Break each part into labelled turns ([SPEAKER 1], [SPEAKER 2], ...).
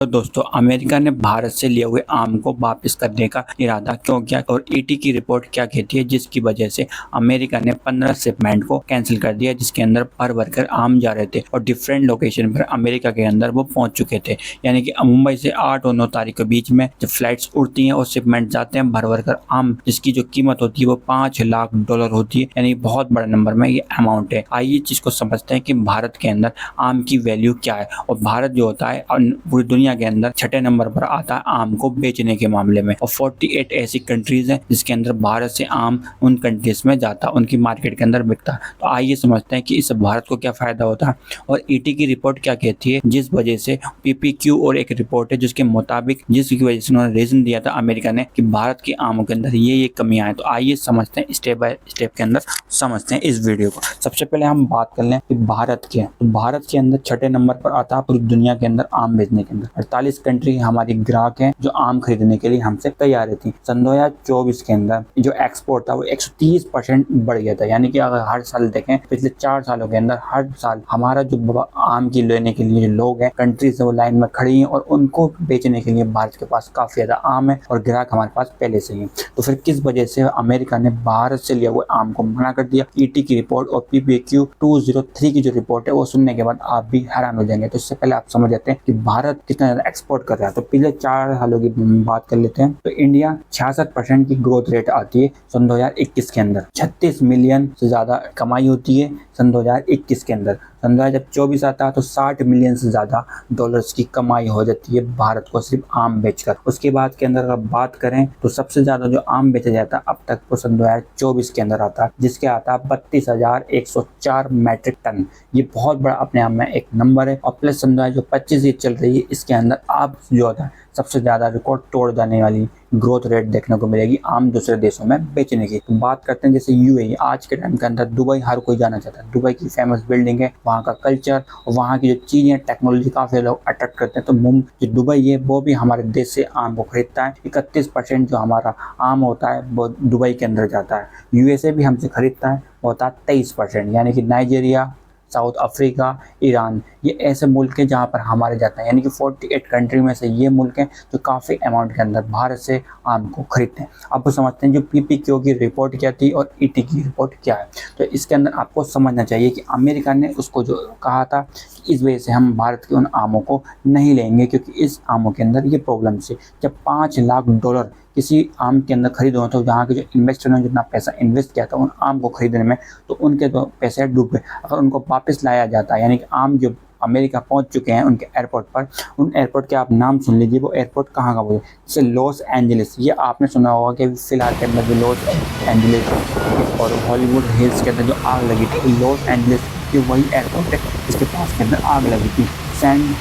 [SPEAKER 1] तो दोस्तों अमेरिका ने भारत से लिए हुए आम को वापस करने का इरादा क्यों किया और ईटी की रिपोर्ट क्या कहती है जिसकी वजह से अमेरिका ने 15 शिपमेंट को कैंसिल कर दिया जिसके अंदर भर कर आम जा रहे थे और डिफरेंट लोकेशन पर अमेरिका के अंदर वो पहुंच चुके थे। यानी कि मुंबई से 8 और 9 तारीख के बीच में जब फ्लाइट्स उड़ती हैं और शिपमेंट जाते हैं भर कर आम, जिसकी जो कीमत होती है वो $5 लाख होती है। यानी बहुत बड़ा नंबर में ये अमाउंट है। आइए चीज को समझते हैं कि भारत के अंदर आम की वैल्यू क्या है और भारत जो होता है पूरी दुनिया के अंदर छठे नंबर पर आता है आम को बेचने के मामले में। और 48 ऐसी कंट्रीज हैं जिसके अंदर भारत से आम उन कंट्रीज में जाता है, उनकी मार्केट के अंदर बिकता है। तो आइए समझते हैं कि इस भारत को क्या फायदा होता है और ईटी की रिपोर्ट क्या कहती है जिस वजह से पीपीक्यू और एक रिपोर्ट है जिसके मुताबिक जिसकी वजह से उन्होंने रीजन दिया था अमेरिका ने कि भारत के आमों के अंदर ये कमियां हैं। तो आइए समझते हैं स्टेप बाय स्टेप के अंदर समझते हैं इस वीडियो को। सबसे पहले हम बात कर लें कि भारत के, तो भारत के अंदर छठे नंबर पर आता है पूरी दुनिया के अंदर आम बेचने के अंदर। 48 कंट्री हमारी ग्राहक हैं जो आम खरीदने के लिए हमसे तैयार थी। सन 2024 के अंदर जो एक्सपोर्ट था वो 130% बढ़ गया था। यानी कि अगर हर साल देखें पिछले 4 सालों के अंदर हर साल हमारा जो आम की लेने के लिए जो लोग हैं कंट्री से वो लाइन में खड़ी हैं और उनको बेचने के लिए भारत के पास काफी ज्यादा आम है और ग्राहक हमारे पास पहले से ही। तो फिर किस वजह से अमेरिका ने भारत से लिया हुए आम को मना कर दिया? ईटी की रिपोर्ट और पीपीक्यू 203 की जो रिपोर्ट है वो सुनने के बाद आप भी हैरान हो जाएंगे। तो इससे पहले आप समझ जाते हैं कि भारत कितना ज्यादा एक्सपोर्ट कर रहा है। तो पिछले 4 सालों की बात कर लेते हैं तो इंडिया 66% की ग्रोथ रेट आती है सन 2021 के अंदर। 36 मिलियन से ज्यादा कमाई होती है सन 2021 के अंदर। सन 2024 आता है तो 60 मिलियन से ज्यादा डॉलर्स की कमाई हो जाती है भारत को सिर्फ आम बेचकर। उसके बाद के अंदर अगर बात करें तो सबसे ज्यादा जो आम बेचा जाता है अब तक वो सन 2024 के अंदर आता है जिसके आता है 32,104 मैट्रिक टन। ये बहुत बड़ा अपने आप में एक नंबर है। और प्लस सन 2025 ये चल रही है इसके अंदर आप जो होता है सबसे ज्यादा रिकॉर्ड तोड़ देने वाली ग्रोथ रेट देखने को मिलेगी आम दूसरे देशों में बेचने की। तो बात करते हैं जैसे यूएई। आज के टाइम के अंदर दुबई हर कोई जाना चाहता है। दुबई की फेमस बिल्डिंग है, वहाँ का कल्चर और वहाँ की जो चीजें टेक्नोलॉजी काफी लोग अट्रैक्ट करते हैं। तो जो दुबई है वो भी हमारे देश से आम को खरीदता है। 31% जो हमारा आम होता है वो दुबई के अंदर जाता है। यूएसए भी हमसे खरीदता है, वो होता है 23%। यानी कि नाइजीरिया, साउथ अफ्रीका, ईरान, ये ऐसे मुल्क हैं जहाँ पर हमारे जाते हैं। यानी कि 48 कंट्री में से ये मुल्क हैं जो काफ़ी अमाउंट के अंदर भारत से आम को खरीदते हैं। आपको समझते हैं जो पीपीक्यू की रिपोर्ट क्या थी और ईटी की रिपोर्ट क्या है। तो इसके अंदर आपको समझना चाहिए कि अमेरिका ने उसको जो कहा था कि इस वजह से हम भारत के उन आमों को नहीं लेंगे क्योंकि इस आमों के अंदर ये प्रॉब्लम थी। जब $5 लाख किसी आम के अंदर खरीदो तो जहाँ के जो इन्वेस्टर ने जितना पैसा इन्वेस्ट किया था उन आम को खरीदने में तो उनके तो पैसे डूब गए। अगर उनको वापस लाया जाता है यानी कि आम जो अमेरिका पहुंच चुके हैं उनके एयरपोर्ट पर, उन एयरपोर्ट के आप नाम सुन लीजिए। वो एयरपोर्ट कहाँ का बोले, जैसे लॉस एंजलिस, ये आपने सुना होगा कि फिलहाल के अंदर जो लॉस एंजलिस और हॉलीवुड हिल्स के अंदर जो आग लगी थी, लॉस एंजलिस के वही एयरपोर्ट है जिसके पास के अंदर आग लगी थी। सैन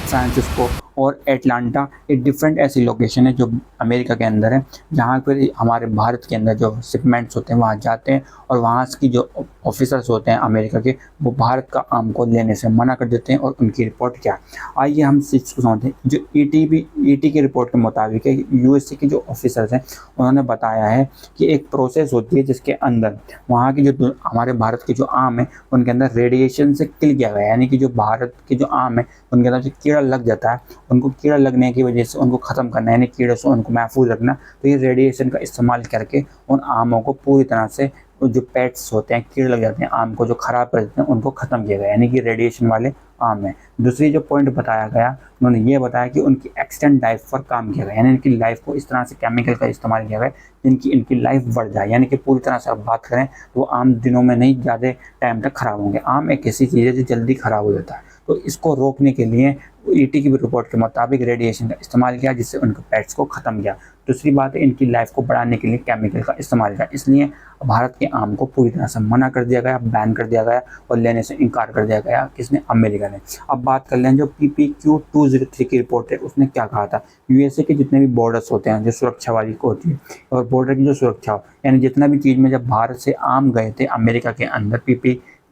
[SPEAKER 1] फ्रांसिस्को और एटलांटा एक डिफरेंट ऐसी लोकेशन है जो अमेरिका के अंदर है जहाँ पर हमारे भारत के अंदर जो शिपमेंट्स होते हैं वहाँ जाते हैं और वहाँ की जो ऑफिसर्स होते हैं अमेरिका के वो भारत का आम को लेने से मना कर देते हैं। और उनकी रिपोर्ट क्या है आइए हम चीज़ को समझते हैं। जो ईटी की रिपोर्ट के मुताबिक है यूएसए के जो ऑफिसर्स हैं उन्होंने बताया है कि एक प्रोसेस होती है जिसके अंदर वहाँ की जो हमारे भारत के जो आम है उनके अंदर रेडिएशन से किल किया गया है। यानी कि जो भारत के जो आम है उनके अंदर जो कीड़ा लग जाता है उनको कीड़ा लगने की वजह से उनको ख़त्म करना है, यानी कीड़े से उनको महफूज रखना। तो ये रेडिएशन का इस्तेमाल करके उन आमों को पूरी तरह से जो पेट्स होते हैं कीड़े लग जाते हैं आम को जो खराब कर देते हैं उनको ख़त्म किया गया, यानी कि रेडिएशन वाले आम है। दूसरी जो पॉइंट बताया गया उन्होंने ये बताया कि उनकी एक्सटेंड लाइफ पर काम किया गया, यानी इनकी लाइफ को इस तरह से केमिकल का इस्तेमाल किया गया जिनकी इनकी लाइफ बढ़ जाए। यानी कि पूरी तरह से आप बात करें तो वो आम दिनों में नहीं ज़्यादा टाइम तक खराब होंगे। आम एक ऐसी चीज़ है जो जल्दी खराब हो जाता है। तो इसको रोकने के लिए ईटी की रिपोर्ट के मुताबिक रेडिएशन का इस्तेमाल किया जिससे उनके पेट्स को ख़त्म किया। दूसरी बात है इनकी लाइफ को बढ़ाने के लिए केमिकल का इस्तेमाल किया। इसलिए भारत के आम को पूरी तरह से मना कर दिया गया, बैन कर दिया गया और लेने से इनकार कर दिया गया। किसने? अमेरिका ने। अब बात कर लें जो पीपीक्यू 203 की रिपोर्ट है उसने क्या कहा था। यूएसए के जितने भी बॉर्डर्स होते हैं जो सुरक्षा वाली को होती है और बॉर्डर की जो सुरक्षा यानी जितना भी चीज़ में जब भारत से आम गए थे अमेरिका के अंदर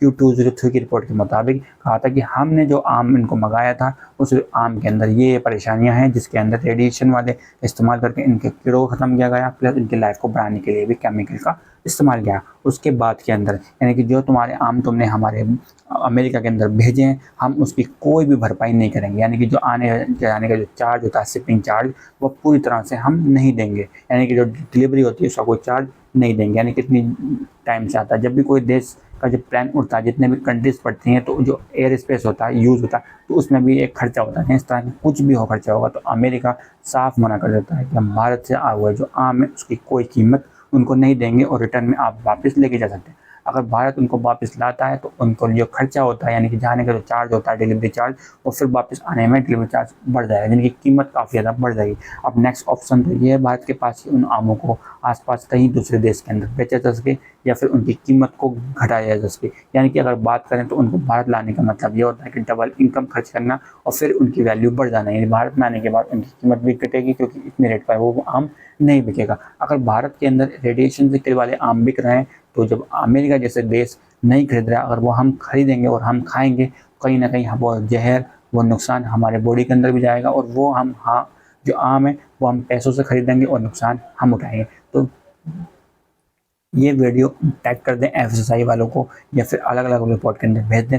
[SPEAKER 1] Q203 की रिपोर्ट के मुताबिक कहा था कि हमने जो आम इनको मंगाया था उस आम के अंदर ये परेशानियां हैं, जिसके अंदर रेडिएशन वाले इस्तेमाल करके इनके कीड़ों को ख़त्म किया गया, प्लस इनकी लाइफ को बढ़ाने के लिए भी केमिकल का इस्तेमाल किया। उसके बाद के अंदर यानी कि जो तुम्हारे आम तुमने हमारे अमेरिका के अंदर भेजे हैं, हम उसकी कोई भी भरपाई नहीं करेंगे। यानी कि जो आने जाने का जो चार्ज होता है, शिपिंग चार्ज, वो पूरी तरह से हम नहीं देंगे। यानी कि जो डिलीवरी होती है उसका कोई चार्ज नहीं देंगे। यानी कितनी टाइम से आता है, जब भी कोई देश का जब प्लान उड़ता है, जितने भी कंट्रीज पड़ती हैं, तो जो एयर स्पेस होता है यूज़ होता है, तो उसमें भी एक खर्चा होता है। इस तरह की कुछ भी हो खर्चा होगा तो अमेरिका साफ मना कर देता है कि हम भारत से आए हुए जो आम है उसकी कोई कीमत उनको नहीं देंगे और रिटर्न में आप वापस लेके जा सकते हैं। अगर भारत उनको वापस लाता है तो उनको जो खर्चा होता है, यानी कि जाने का जो चार्ज होता है डिलीवरी चार्ज, और फिर वापस आने में डिलीवरी चार्ज बढ़ जाएगा, यानी कि कीमत काफ़ी ज़्यादा बढ़ जाएगी। अब नेक्स्ट ऑप्शन तो ये है भारत के पास कि उन आमों को आसपास कहीं दूसरे देश के अंदर बेचा जा सके या फिर उनकी कीमत को घटाया जा सके। यानी कि अगर बात करें तो उनको भारत लाने का मतलब ये होता है कि डबल इनकम खर्च करना और फिर उनकी वैल्यू बढ़ जाना। यानी भारत में आने के बाद उनकी कीमत भी घटेगी क्योंकि इतने रेट पर वो आम नहीं बिकेगा। अगर भारत के अंदर रेडिएशन से किल वाले आम बिक रहे हैं तो जब अमेरिका जैसे देश नहीं खरीद रहा, अगर वो हम खरीदेंगे और हम खाएंगे, कहीं ना कहीं वो जहर, वो नुकसान हमारे बॉडी के अंदर भी जाएगा और वो हम जो आम है वो हम पैसों से खरीदेंगे और नुकसान हम उठाएंगे। तो ये वीडियो टैग कर दें एफएसएसआई वालों को या फिर अलग अलग रिपोर्ट के अंदर भेज दें।